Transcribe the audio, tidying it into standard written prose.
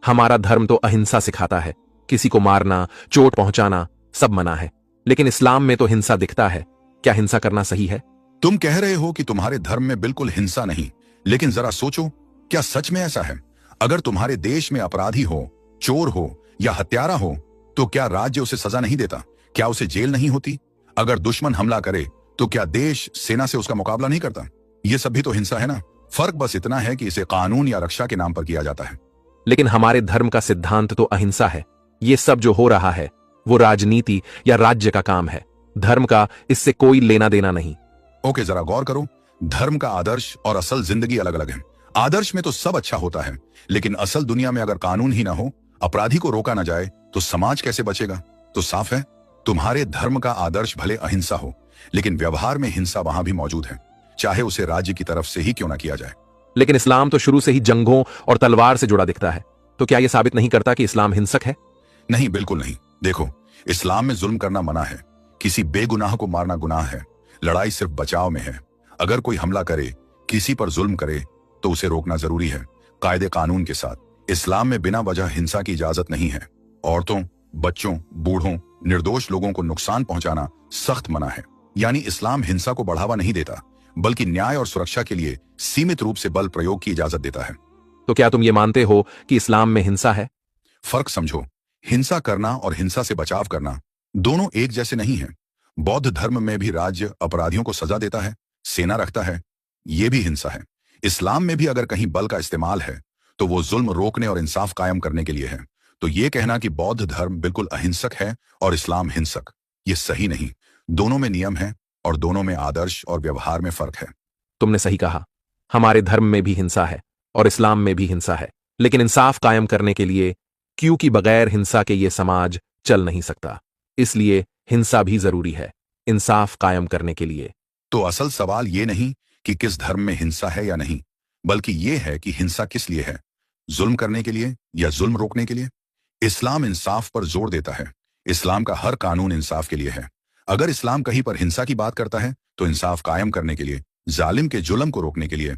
हमारा धर्म तो अहिंसा सिखाता है, किसी को मारना, चोट पहुंचाना सब मना है, लेकिन इस्लाम में तो हिंसा दिखता है। क्या हिंसा करना सही है? तुम कह रहे हो कि तुम्हारे धर्म में बिल्कुल हिंसा नहीं, लेकिन जरा सोचो, क्या सच में ऐसा है? अगर तुम्हारे देश में अपराधी हो, चोर हो या हत्यारा हो, तो क्या राज्य उसे सजा नहीं देता? क्या उसे जेल नहीं होती? अगर दुश्मन हमला करे तो क्या देश सेना से उसका मुकाबला नहीं करता? ये सब भी तो हिंसा है ना। फर्क बस इतना है कि इसे कानून या रक्षा के नाम पर किया जाता है। लेकिन हमारे धर्म का सिद्धांत तो अहिंसा है। ये सब जो हो रहा है वो राजनीति या राज्य का काम है। धर्म का इससे कोई लेना देना नहीं। ओके, जरा गौर करो। धर्म का आदर्श और असल जिंदगी अलग अलग है। आदर्श में तो सब अच्छा होता है, लेकिन असल दुनिया में अगर कानून ही ना हो, अपराधी को रोका ना जाए, तो समाज कैसे बचेगा? तो साफ है, तुम्हारे धर्म का आदर्श भले अहिंसा हो, लेकिन व्यवहार में हिंसा वहां भी मौजूद है, चाहे उसे राज्य की तरफ से ही क्यों ना किया जाए। लेकिन इस्लाम तो शुरू से ही जंगों और तलवार से जुड़ा दिखता है, तो क्या यह साबित नहीं करता कि इस्लाम हिंसक है? नहीं, बिल्कुल नहीं। देखो, इस्लाम में जुल्म करना मना है, किसी बेगुनाह को मारना गुनाह है, लड़ाई सिर्फ बचाव में है। अगर कोई हमला करे, किसी पर जुल्म करे, तो उसे रोकना जरूरी है, कायदे कानून के साथ। इस्लाम में बिना वजह हिंसा की इजाजत नहीं है। औरतों, बच्चों, बूढ़ों, निर्दोष लोगों को नुकसान पहुंचाना सख्त मना है। यानी इस्लाम हिंसा को बढ़ावा नहीं देता, बल्कि न्याय और सुरक्षा के लिए सीमित रूप से बल प्रयोग की इजाजत देता है। तो क्या तुम ये मानते हो कि इस्लाम में हिंसा है? फर्क समझो, हिंसा करना और हिंसा से बचाव करना दोनों एक जैसे नहीं हैं। बौद्ध धर्म में भी राज्य अपराधियों को सजा देता है, सेना रखता है, ये भी हिंसा है। इस्लाम में भी अगर कहीं बल का इस्तेमाल है, तो वो जुल्म रोकने और इंसाफ कायम करने के लिए है। तो ये कहना कि बौद्ध धर्म बिल्कुल अहिंसक है और इस्लाम हिंसक, ये सही नहीं। दोनों में नियम है और दोनों में आदर्श और व्यवहार में फर्क है। तुमने सही कहा, हमारे धर्म में भी हिंसा है और इस्लाम में भी हिंसा है, लेकिन इंसाफ कायम करने के लिए, क्योंकि बगैर हिंसा के ये समाज चल नहीं सकता, इसलिए हिंसा भी जरूरी है इंसाफ कायम करने के लिए। तो असल सवाल ये नहीं कि किस धर्म में हिंसा है या नहीं, बल्कि ये है कि हिंसा किस लिए है, जुल्म करने के लिए या जुल्म रोकने के लिए। इस्लाम इंसाफ पर जोर देता है। इस्लाम का हर कानून इंसाफ के लिए है। अगर इस्लाम कहीं पर हिंसा की बात करता है, तो इंसाफ कायम करने के लिए, जालिम के जुल्म को रोकने के लिए,